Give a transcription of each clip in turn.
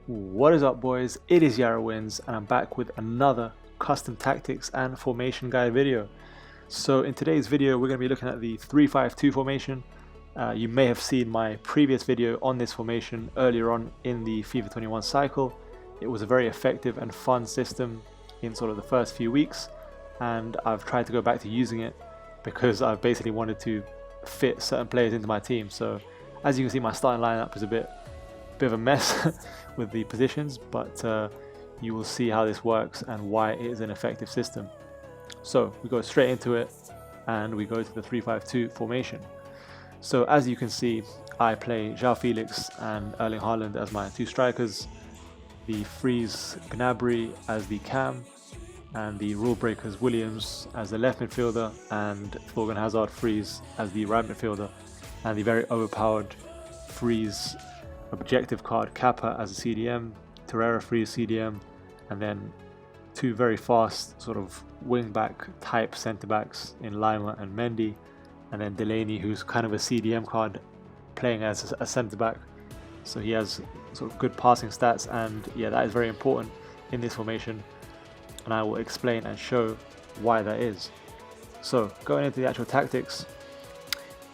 What is up, boys? It is YaraWins and I'm back with another custom tactics and formation guide video. So in today's video we're going to be looking at the 3-5-2 formation. You may have seen my previous video on this formation earlier on in the FIFA 21 cycle. It was a very effective and fun system in sort of the first few weeks, and I've tried to go back to using it because I've basically wanted to fit certain players into my team. So as you can see, my starting lineup is a bit of a mess with the positions, but you will see how this works and why it is an effective system. So we go straight into it and we go to the 3-5-2 formation. So as you can see, I play João Felix and Erling Haaland as my two strikers, the Freeze Gnabry as the cam, and the rule breakers Williams as the left midfielder, and Thorgan Hazard Freeze as the right midfielder, and the very overpowered Freeze objective card Kappa as a CDM, Torreira Freeze CDM, and then two very fast sort of wing back type centre backs in Lima and Mendy, and then Delaney, who's kind of a CDM card playing as a centre back, so he has sort of good passing stats, and yeah, that is very important in this formation, and I will explain and show why that is. So going into the actual tactics,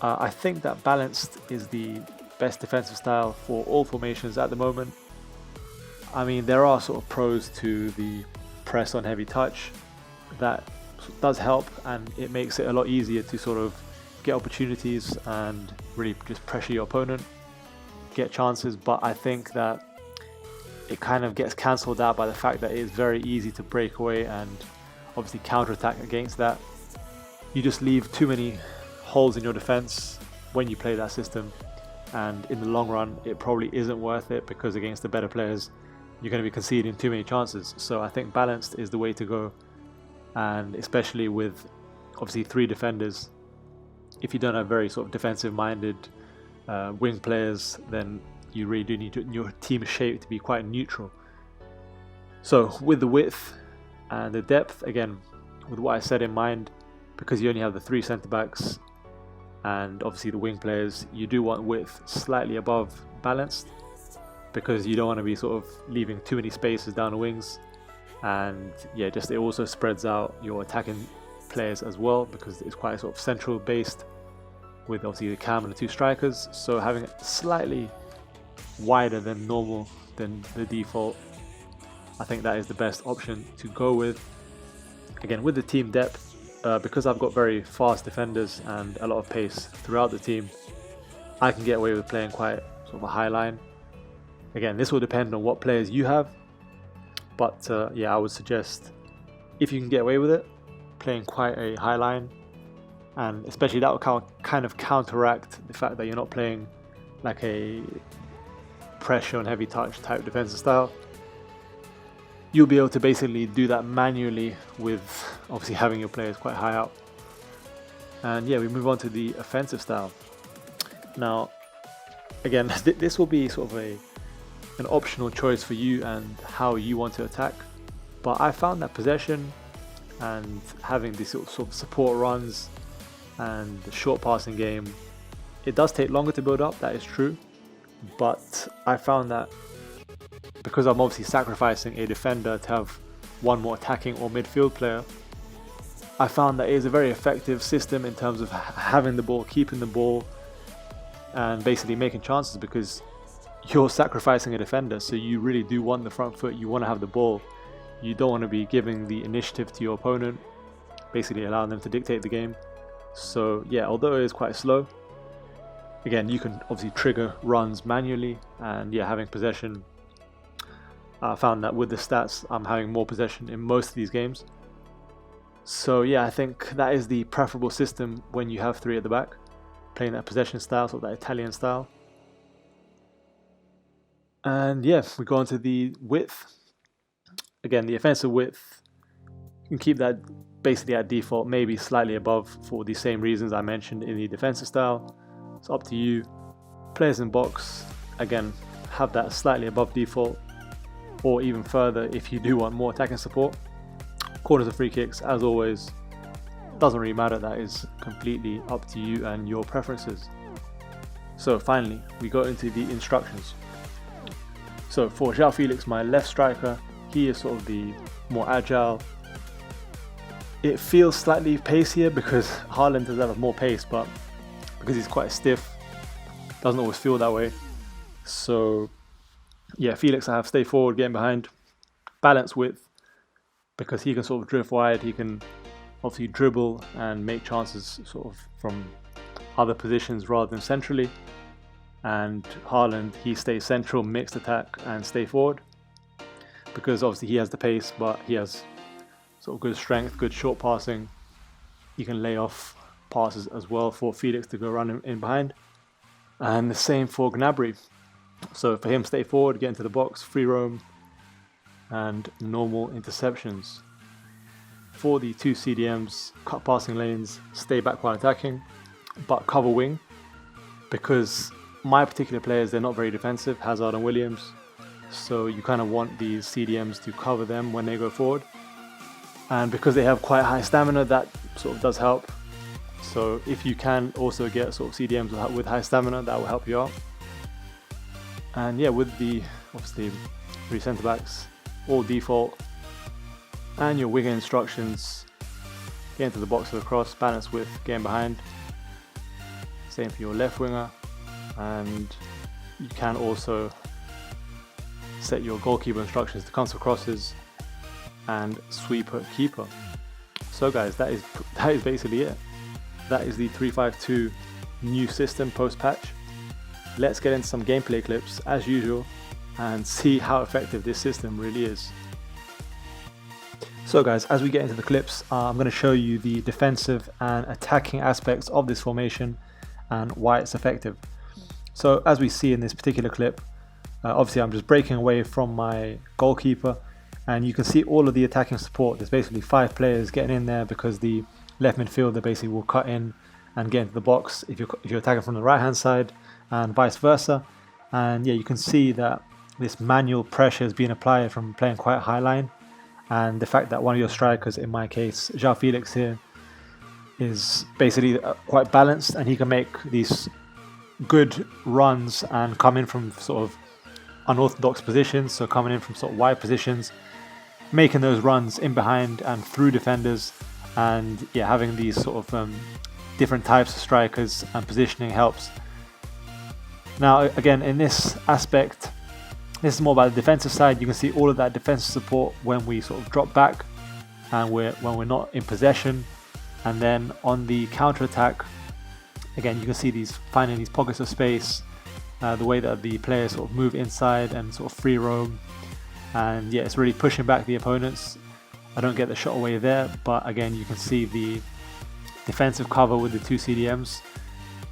I think that balanced is the best defensive style for all formations at the moment. I mean, there are sort of pros to the press on heavy touch that does help, and it makes it a lot easier to sort of get opportunities and really just pressure your opponent, get chances. But I think that it kind of gets cancelled out by the fact that it is very easy to break away and obviously counter-attack against that. You just leave too many holes in your defense when you play that system, and in the long run it probably isn't worth it, because against the better players you're going to be conceding too many chances. So I think balanced is the way to go, and especially with obviously three defenders, if you don't have very sort of defensive minded wing players, then you really do need your team shape to be quite neutral. So with the width and the depth, again with what I said in mind, because you only have the three centre backs and obviously the wing players, you do want width slightly above balanced, because you don't want to be sort of leaving too many spaces down the wings, and yeah, just it also spreads out your attacking players as well, because it's quite sort of central based with obviously the cam and the two strikers. So having it slightly wider than normal, than the default, I think that is the best option to go with. Again, with the team depth, because I've got very fast defenders and a lot of pace throughout the team, I can get away with playing quite sort of a high line. Again, this will depend on what players you have, but yeah, I would suggest, if you can get away with it, playing quite a high line, and especially that will kind of counteract the fact that you're not playing like a pressure and heavy touch type defensive style. You'll be able to basically do that manually with obviously having your players quite high up. And yeah, we move on to the offensive style. Now, again, this will be sort of an optional choice for you and how you want to attack. But I found that possession and having these sort of support runs and the short passing game, it does take longer to build up, that is true. But I found that because I'm obviously sacrificing a defender to have one more attacking or midfield player, I found that it is a very effective system in terms of having the ball, keeping the ball, and basically making chances, because you're sacrificing a defender, so you really do want the front foot, you want to have the ball, you don't want to be giving the initiative to your opponent, basically allowing them to dictate the game. So yeah, although it is quite slow, again, you can obviously trigger runs manually, and yeah, having possession, I found that with the stats I'm having more possession in most of these games. So yeah, I think that is the preferable system when you have three at the back, playing that possession style, sort of that Italian style. And yeah, we go on to the width. Again, the offensive width, you can keep that basically at default, maybe slightly above, for the same reasons I mentioned in the defensive style. It's up to you. Players in box, again, have that slightly above default, or even further if you do want more attacking support. Corners and free kicks, as always, doesn't really matter, that is completely up to you and your preferences. So finally, we go into the instructions. So for João Felix, my left striker, he is sort of the more agile. It feels slightly pacier because Haaland does have more pace, but because he's quite stiff, doesn't always feel that way. So yeah, Felix I have stay forward, getting behind, balance width, because he can sort of drift wide, he can obviously dribble and make chances sort of from other positions rather than centrally. And Haaland, he stays central, mixed attack and stay forward, because obviously he has the pace, but he has sort of good strength, good short passing. He can lay off passes as well for Felix to go around in behind. And the same for Gnabry. So for him, stay forward, get into the box, free roam, and normal interceptions. For the two CDMs, cut passing lanes, stay back while attacking, but cover wing, because my particular players, they're not very defensive, Hazard and Williams, so you kind of want these CDMs to cover them when they go forward. And because they have quite high stamina, that sort of does help. So if you can also get sort of CDMs with high stamina, that will help you out. And yeah, with the obviously 3 centre backs, all default, and your winger instructions, get into the box with a cross, balance width, getting behind. Same for your left winger, and you can also set your goalkeeper instructions to cancel crosses and sweep at keeper. So guys, that is basically it. That is the 352 new system post patch. Let's get into some gameplay clips as usual and see how effective this system really is. So guys, as we get into the clips, I'm going to show you the defensive and attacking aspects of this formation and why it's effective. So as we see in this particular clip, obviously I'm just breaking away from my goalkeeper, and you can see all of the attacking support. There's basically 5 players getting in there because the left midfielder basically will cut in and get into the box if you're attacking from the right hand side, and vice versa. And yeah, you can see that this manual pressure is being applied from playing quite high line, and the fact that one of your strikers, in my case João Felix here, is basically quite balanced, and he can make these good runs and come in from sort of unorthodox positions, so coming in from sort of wide positions, making those runs in behind and through defenders. And yeah, having these sort of different types of strikers and positioning helps. Now again, in this aspect, this is more about the defensive side. You can see all of that defensive support when we sort of drop back and when we're not in possession. And then on the counter attack, again, you can see finding these pockets of space, the way that the players sort of move inside and sort of free roam. And yeah, it's really pushing back the opponents. I don't get the shot away there, but again, you can see the defensive cover with the 2 CDMs.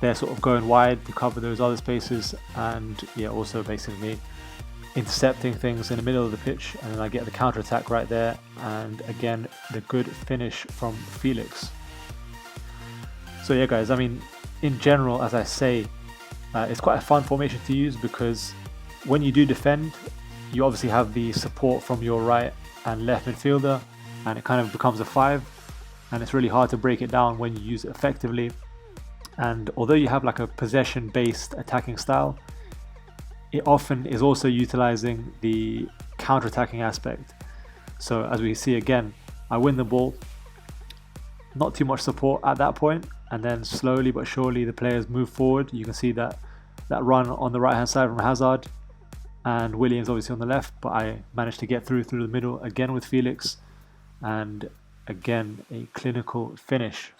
They're sort of going wide to cover those other spaces, and yeah, also basically intercepting things in the middle of the pitch. And then I get the counter attack right there, and again, the good finish from Felix. So yeah guys, I mean, in general, as I say, it's quite a fun formation to use, because when you do defend, you obviously have the support from your right and left midfielder, and it kind of becomes a 5, and it's really hard to break it down when you use it effectively. And although you have like a possession based attacking style, it often is also utilizing the counter-attacking aspect. So as we see again, I win the ball, not too much support at that point, and then slowly but surely the players move forward. You can see that run on the right hand side from Hazard and Williams obviously on the left, but I managed to get through the middle again with Felix, and again a clinical finish.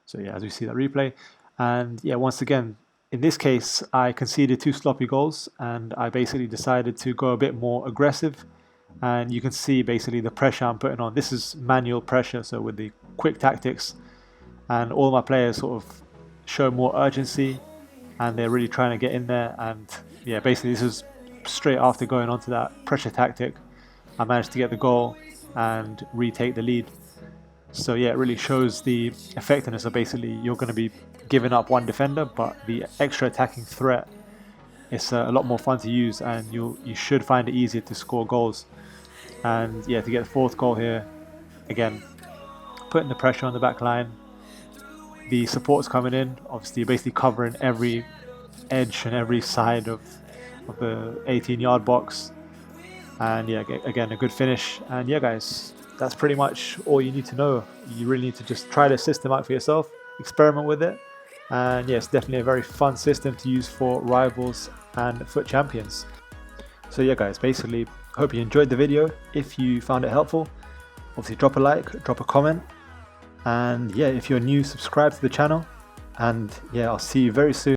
So yeah, as we see that replay, and yeah, once again, in this case, I conceded 2 sloppy goals, and I basically decided to go a bit more aggressive. And you can see basically the pressure I'm putting on. This is manual pressure, so with the quick tactics, and all my players sort of show more urgency, and they're really trying to get in there. And yeah, basically this is straight after going on to that pressure tactic, I managed to get the goal and retake the lead. So yeah, it really shows the effectiveness of basically you're going to be giving up one defender, but the extra attacking threat is a lot more fun to use, and you should find it easier to score goals. And yeah, to get the 4th goal here, again, putting the pressure on the back line, the supports coming in. Obviously, you're basically covering every edge and every side of the 18-yard box. And yeah, again, a good finish. And yeah, guys, that's pretty much all you need to know. You really need to just try the system out for yourself, experiment with it. And yeah, it's definitely a very fun system to use for rivals and FUT champions. So yeah, guys, basically, hope you enjoyed the video. If you found it helpful, obviously drop a like, drop a comment. And yeah, if you're new, subscribe to the channel. And yeah, I'll see you very soon.